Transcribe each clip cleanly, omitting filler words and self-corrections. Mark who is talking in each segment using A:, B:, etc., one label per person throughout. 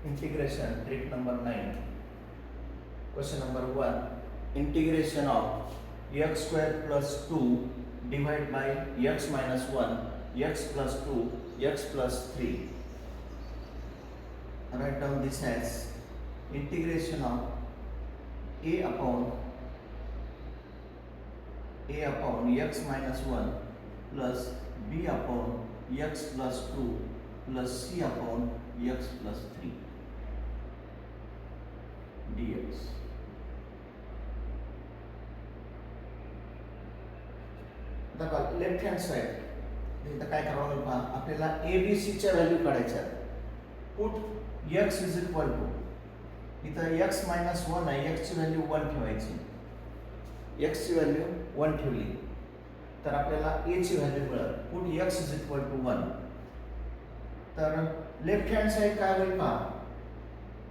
A: Integration trick number 9. Question number 1. Integration of x square plus 2 divided by x minus 1, x plus 2, x plus 3. Write down this as integration of a upon x minus 1 plus b upon x plus 2 plus c upon x plus 3 dx. आता left hand side इथं काय करावं लागेल पहा, आपल्याला A B C च्या value काढायच्या. Put x is equal to, इथं x मायनस 1 आहे, x ची व्हॅल्यू 1 ठेवायची. x ची व्हॅल्यू 1 ठेवली तर आपल्याला a ची व्हॅल्यू मिळेल. Put x is equal to 1. तर लेफ्ट हँड साइड काय होईल पहा,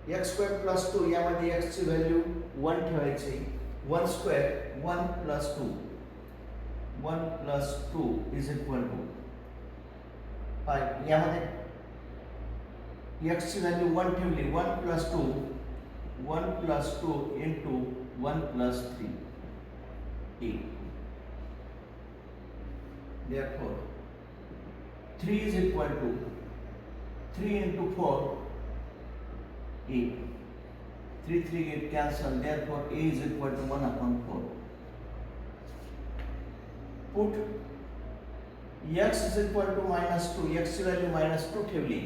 A: x स्क्वेअर प्लस 2 यामध्ये x ची व्हॅल्यू 1 ठेवायची. 1 square 1 plus 2, 1 plus 2 is equal to 5. यामध्ये x ची व्हॅल्यू 1 ठेवली. 1 plus 2, 1 plus 2 into 1 plus 3 a. Therefore 3 is equal to 3 into 4 a. 3 get cancelled. Therefore a is equal to 1 upon 4. Put x is equal to minus 2. x ची value minus 2 ठेवली.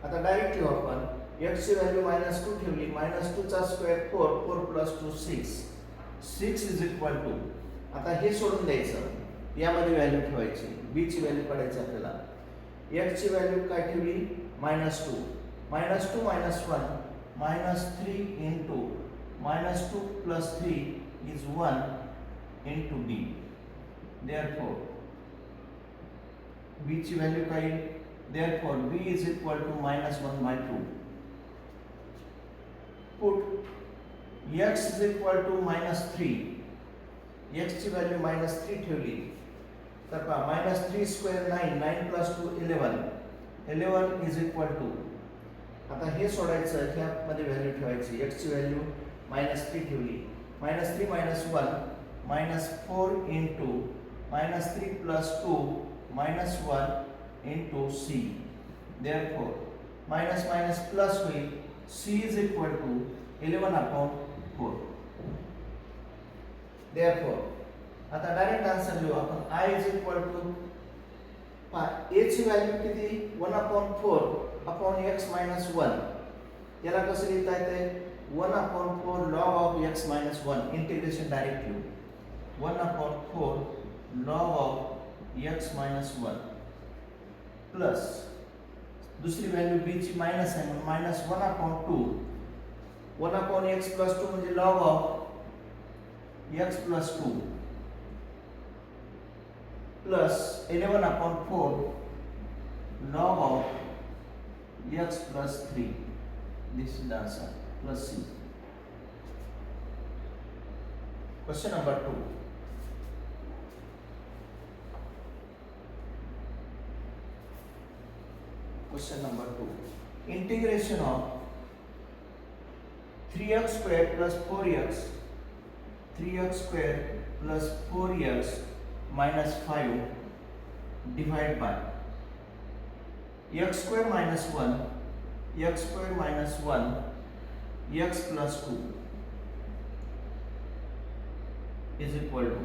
A: आता direct ठेवू आपण. x ची value minus 2 ठेवली. minus 2 चा square 4, 4 plus 2 6. 6 is equal to, आता हे सोडून द्यायचं, यामध्ये व्हॅल्यू ठेवायची. b ची व्हॅल्यू काढायची आपल्याला. x ची व्हॅल्यू काय ठेवली, minus 2. minus 2 minus 1, minus 3 into minus 2 plus 3 is 1 into b. Therefore b ची व्हॅल्यू काय येईल, therefore b is equal to minus 1 by 2. Put x is equal to minus 3. x ची व्हॅल्यू minus 3 ठेवली तर पहा, minus 3 square 9, 9 plus 2 11, 11 is equal to, आता हे सोडायचं, ह्यामध्ये व्हॅल्यू ठेवायची. x ची व्हॅल्यू minus 3 ठेवली. minus 3 minus 1, minus 4 into minus 3 plus 2 minus 1 into c. Therefore minus minus plus होईल, c is equal to 11 upon 4. Therefore आता डायरेक्ट आन्सर लिहू आपण. i is equal to, a ची व्हॅल्यू किती, 1 upon 4 upon x minus 1. याला कसं लिहिता येते, 1 upon 4 log of x minus 1. Integration direct लिहू. 1 upon 4 log of x minus 1 plus दुसरी व्हॅल्यू b ची मायनस आहे म्हणून minus 1 upon 2, 1 upon x plus 2 म्हणजे log of x plus 2 plus 11 upon 4 log of x plus 3. This is the answer, plus c. Question number 2. Question number 2. Integration of 3x square plus 4x, 3x square plus 4x minus 5 divided by x square minus 1, x square minus 1, x plus 2 is equal to,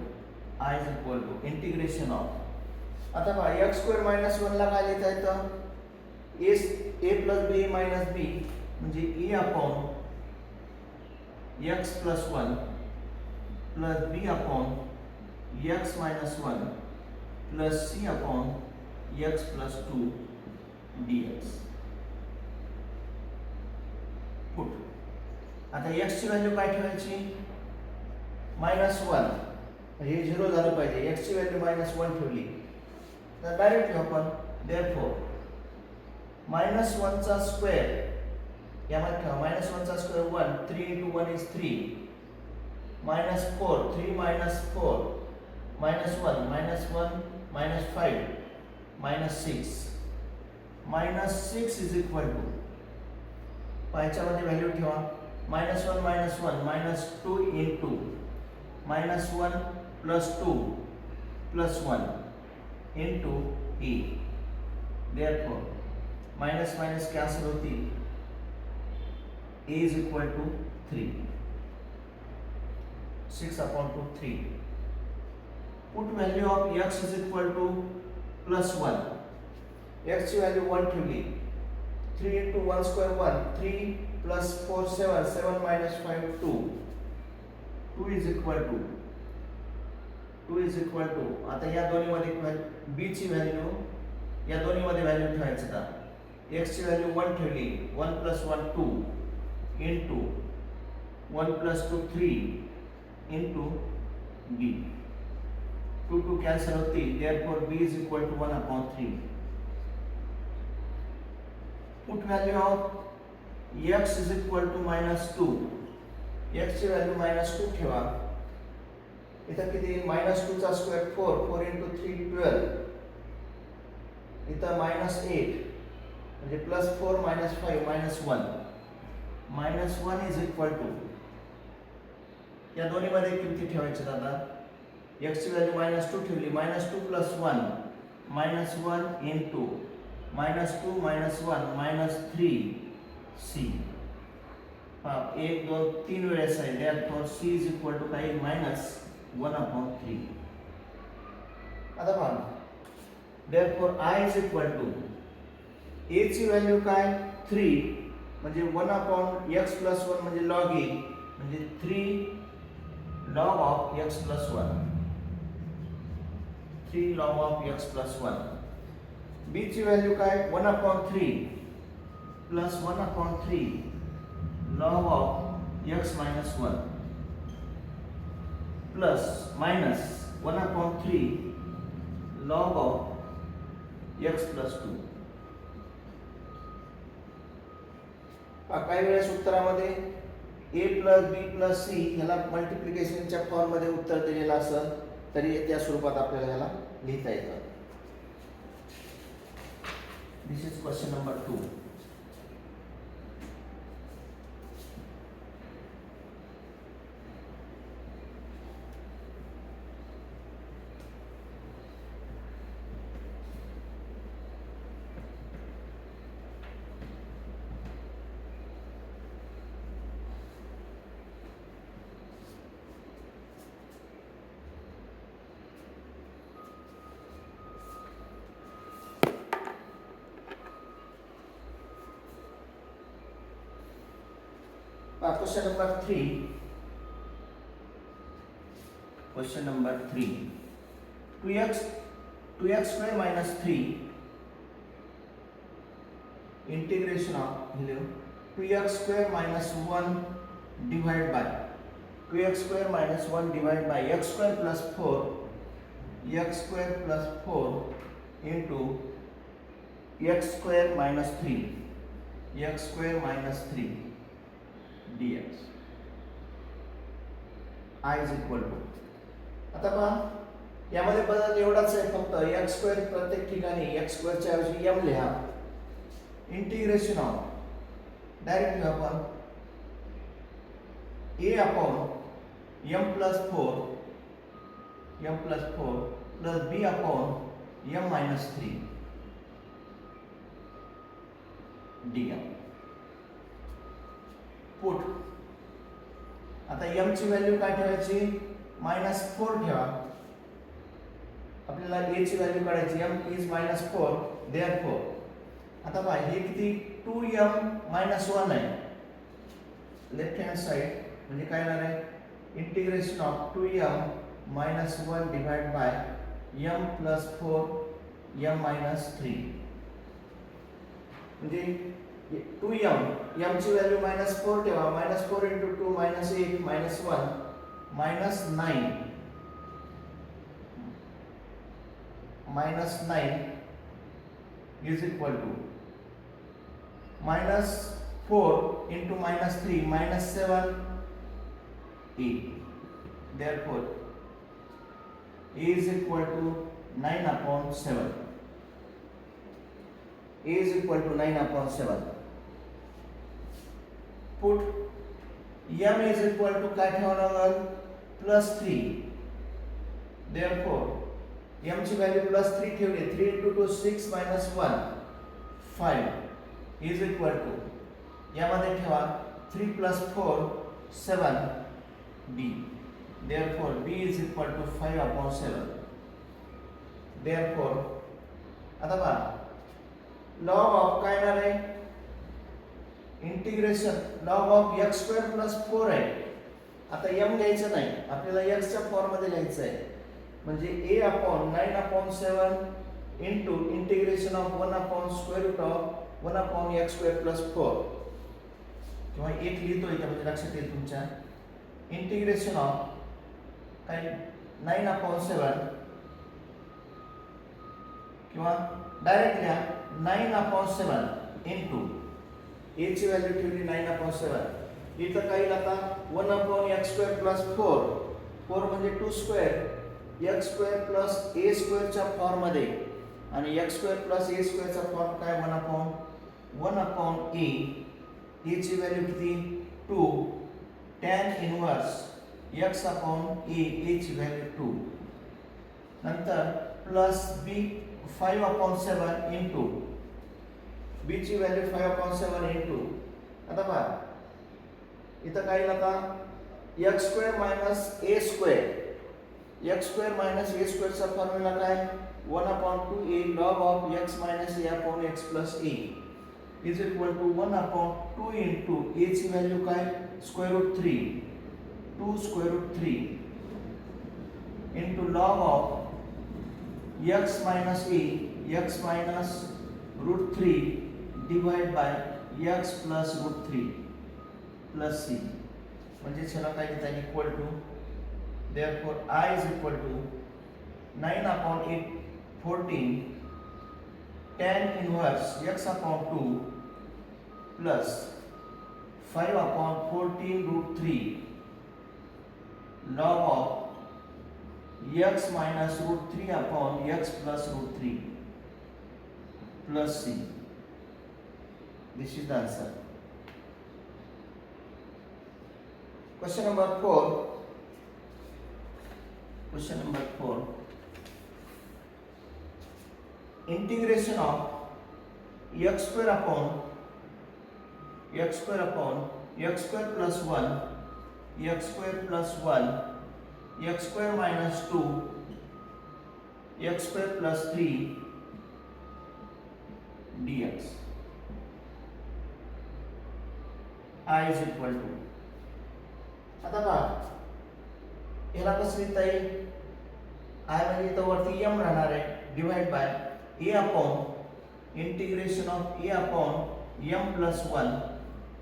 A: I is equal to integration of. आता पहा, x square minus 1 ला काय लिहिता येतं, a plus b minus b म्हणजे a upon x plus 1 plus b upon x minus 1 plus c upon x plus 2 dx. Put, आता x ची value काय ठेवायची, minus 1. हे 0 झालं पाहिजे. x ची व्हॅल्यू minus 1 ठेवली तर डायरेक्ट लिहू आपण. Therefore minus 1 चा स्क्वेअर यामध्ये ठेवा. minus 1 चा square 1, 3 into 1 is 3, minus 4, 3 minus 4, minus 1, minus 1, minus 5, minus 6. minus 6 is equal to पायच्यामध्ये value ठेवा. -1 -1 -2 into -1 +2 +1 into e. Therefore minus minus cancel होती, a is equal to 3. 6/2 3. Put value of x is equal to +1. x ची value 1 ठेवली. 3 into 1 square 1. 3 plus 4 7. 7 minus 5 2. 2 is equal to आता या दोन्ही मध्ये b ची value या दोन्ही मध्ये व्हॅल्यू ठेवायची का. x ची व्हॅल्यू 1 ठेवली. 1 + 1 2 into 1 + 2 3 into b. 2 2 cancel होती. Therefore b is equal to 1/3. Put value of x is equal to -2. x ची व्हॅल्यू -2 ठेवा. इथं किती -2 चा स्क्वेअर 4. 4 into 3 12. इथं -8 म्हणजे +4 - 5 -1. -1 is equal to या दोन्ही मध्ये किती ठेवायचे दादा. x ची व्हॅल्यू -2 ठेवली. -2 + 1 -1 into -2 -1 -3 c. 1 2 3 वेळेस आहे. therefore c is equal to काय -1/3. आता पहा, therefore I is equal to a ची व्हॅल्यू काय 3 म्हणजे 1/x + 1 म्हणजे log a म्हणजे 3 log of x + 1. 3 log of x + 1. b ची व्हॅल्यू काय 1/3 plus 1/3 log of x - 1 plus minus 1/3 log of x + 2. काही वेळेस उत्तरामध्ये a + b + c ह्याला मल्टिप्लिकेशनच्या फॉर्म मध्ये उत्तर दिलेलं असेल तरी त्या स्वरूपात आपल्याला ह्याला लिहिता येतं. This is question number 2. Question number 3. Question number 3. 2x square minus 3 integration of 2x square minus 1 divided by 2x square minus 1 divided by x square plus 4 into x square minus 3 dx. I is equal to आता पहा यामध्ये बदल एवढाच आहे फक्त x square प्रत्येक ठिकाणी x square च्या ऐवजी m लिहा. इंटिग्रेशन ऑफ डायरेक्ट लिहा आपण a upon m plus 4 plus b upon m minus 3 dm. Put आता m ची व्हॅल्यू काय ठेवायची -4 ठेवा. आपल्याला a ची व्हॅल्यू काढायची. m is -4. देयरफॉर आता पहा हे किती 2m - 1 आहे. लेफ्ट हँड साइड म्हणजे काय येणार आहे integration of 2m - 1 divide by m plus 4 m - 3 म्हणजे 2m m ची व्हॅल्यू -4 ठेवा. -4 into 2 -8 -1 -9 is equal to -4 into -3 -7 8. Therefore a is equal to 9/7. a is equal to 9/7. Put m is equal to काय ठेवावं लागेल +3. देअरफॉर m ची value +3 ठेवली. 3 * 2 6 - 1 5 is equal to यामध्ये ठेवा 3 + 4 7 b. Therefore b is equal to 5/7. Therefore आता पहा log of काय येणार आहे इंटिग्रेशन log of x² + 4 आहे. आता m घ्यायचं नाही आपल्याला x च्या फॉर्म मध्ये लिहायचं आहे म्हणजे a/9/7 into integration of 1/√1/x² + 4 किंवा 1 लिहितोय त्यामध्ये लक्षात येईल तुमच्या इंटिग्रेशन ऑफ काय 9/7 किंवा डायरेक्ट लिहा 9/7 into a ची व्हॅल्यू ठेवली 9/7 इथं काही आता 1/x² + 4 म्हणजे 2² x² + a² च्या फॉर्म मध्ये आणि x² + a² चा फॉर्म काय 1/a a ची व्हॅल्यू किती 2 tan इनवर्स x/a a ची व्हॅल्यू 2 नंतर प्लस b 5/7 into b ची व्हॅल्यू 5/7 into आता पहा इथं काय आता x² - a² x² - a² चा फॉर्म्युला काय 1/2a log of x - a/x plus a is equal to 1/2 into a ची व्हॅल्यू काय √3 2 √3 into log of x minus a x minus √3 divided by x plus √3 plus c म्हणजे चला काय घेता येईल equal to therefore I is equal to 9/8 14 tan inverse x/2 plus 5/14 √3 log of x minus √3/x plus √3 plus c. This is the answer. Question number 4. Question number 4. Integration of x² upon x² plus 1 x² plus 1 x² minus 2 x² plus 3 dx. I is equal to आता पहा याला कसं लिहिता येईल I म्हणजे इथं वरती m राहणार आहे divide by a upon integration of a upon m plus 1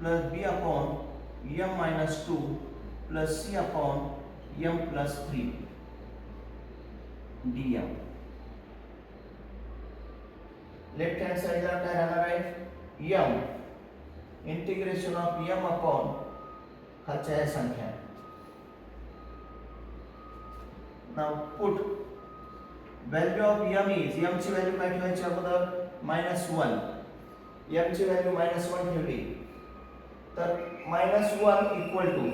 A: plus b upon m minus 2 plus c upon m plus 3 dm. Left hand साइडला काय राहणार आहे m integration of m upon खालच्या या संख्या. Now put value of m is m ची value काय ठेवायची अगोदर -1 m ची व्हॅल्यू -1 ठेवली तर -1 equal to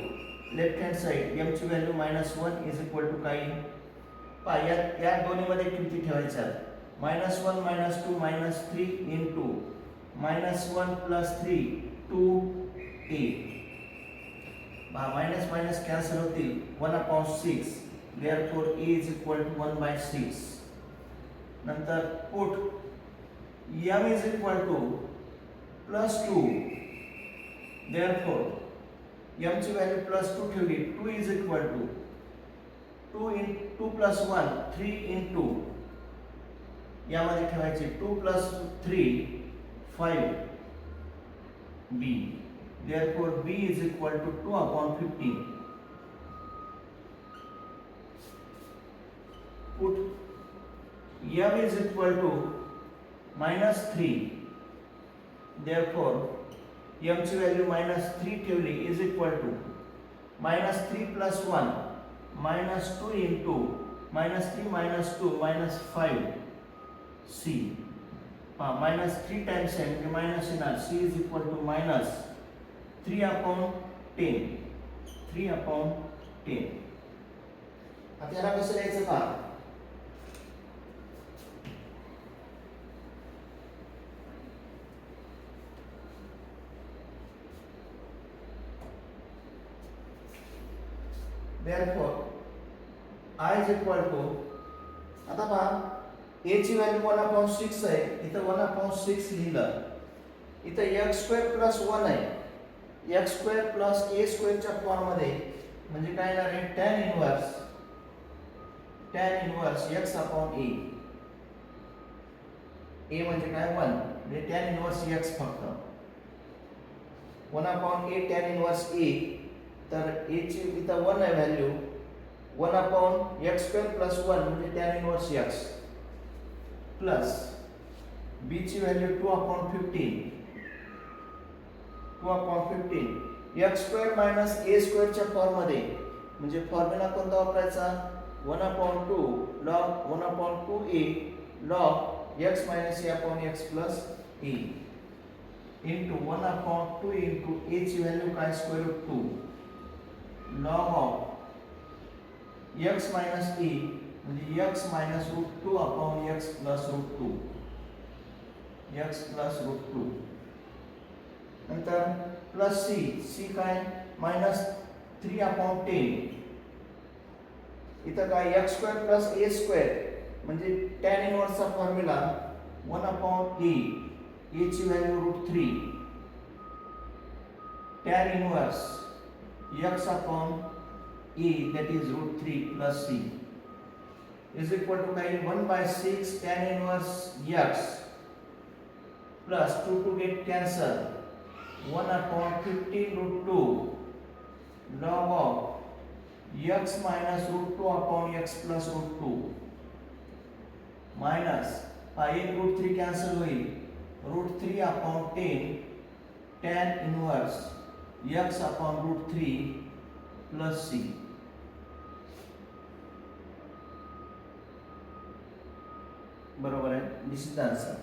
A: left hand side m ची व्हॅल्यू -1 इज इक्वल टू काय पहा या दोन्ही मध्ये किमती ठेवायच्या -1 -2 -3 into -1 plus 3 2a minus minus cancel होतील 1/6 therefore a is equal to 1/6. नंतर put m is equal to +2 therefore m ची व्हॅल्यू +2 ठेवली 2 is equal to 2 plus 1 3 into यामध्ये ठेवायचे 2 plus 3 5 b. Therefore b is equal to 2/15. Put m is equal to -3. Therefore m ची value -3 ठेवली is equal to -3 plus 1 -2 into -3 -2 -5 c. -3 times n म्हणजे minus येणार c is equal to 3/10. 3/10. आता याला कसं लिहायचं का? Therefore, I is equal to, आता पहा a ची व्हॅल्यू 1/6 आहे, इथं 1/6 लिहिलं, इथं x² + 1 आहे, x² + a² च्या फॉर्म मध्ये म्हणजे काय येणार आहे? tan inverse x/a. a म्हणजे काय? 1 म्हणजे tan इनव्हर्स x फक्त 1/a tan इनव्हर्स a. तर a ची इथं 1 आहे व्हॅल्यू, 1/x² + 1 म्हणजे tan inverse x plus b ची व्हॅल्यू 2/15. x² - a² च्या फॉर्म मध्ये म्हणजे फॉर्म्युला कोणता वापरायचा? 1/2 log 1/2a log x - a/x plus a into 1/2 into a ची व्हॅल्यू काय? √2 log of x minus a म्हणजे x minus √2/x plus √2. x plus √2 नंतर प्लस c काय? -3/10. इथं काय? x² + a² म्हणजे tan इनव्हर्सचा फॉर्म्युला 1/a. a ची value √3 tan inverse x/a that is √3 plus c is equal to काय? 1/6 tan inverse x plus 2 get cancel 1/15 √2 log of x minus √2/x plus √2 minus 1 √3 cancel होईल √3/10 tan inverse x/√3 plus c. बरोबर आहे. दिस is the answer.